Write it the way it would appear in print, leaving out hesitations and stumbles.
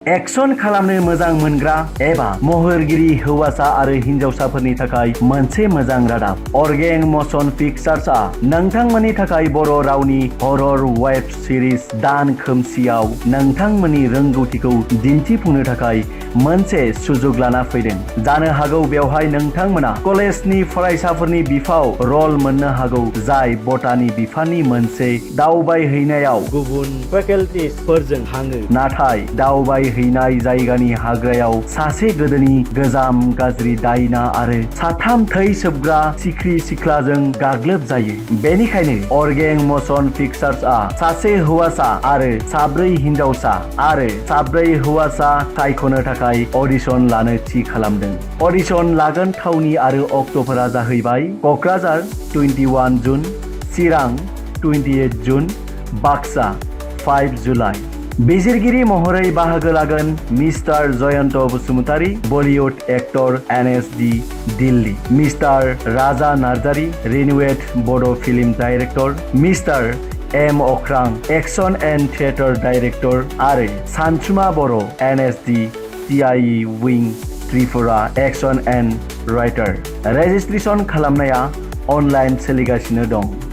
Action खालामनो मोजां मोनग्रा एबा महरगिरि हौवासा आरो हिनजावसाफोरनि थाखाय मोनसे मोजां रादाब। अर्गें मशन पिक्चार्सआ नोंथांमोननि थाखाय बर' रावनि हरर वेब सिरिज दान खोमसियाव नोंथांमोननि रोंगौथिखौ दिन्थिफुंनो थाखाय मोनसे सुजुग लाना फैदों। जानो हागौ बेवहाय नोंथांमोना कलेजनि फरायसाफोरनि बिफाव रल मोननो हागौ, जाय बटानि बिफाननि मोनसे दावबायहैनायाव गुबुन फेकाल्टिसफोरजों थाङो, नाथाय दावबायहैनाय जायगानि हाग्रायाव सासे गोदोनि गोजाम गाज्रि दायना आरो साथाम थै सोबग्रा सिख्रि सिख्लाजों गाग्लोब जायो। बेनिखायनो अर्गें मशन पिक्चार्सआ सासे हौवासा आरो साब्रै हिनजावसा आरो साब्रै हौवासा सायख'नो थाखाय अडिशन लानो थि खालामदों। अडिशन लागोन थावनि आरो अक्ट'फोरा जाहैबाय Kokrajhar 21 June, Chirang 28 June, Baksa 5 July. बिजिरगिरि महरै बाहागो लागोन mister Jayanta Basumatary, Bollywood actor NSD Delhi, mister Raja Narzary, renowned Bodo' film director, mister M अख्रां, एक्शन एन्ड थिएटर डाइरेक्टर आरो सानसुमा बर' NSD TIE विं Tripura action and writer. Registration खालामनाया अनलाइन सोलिगासिनो दं।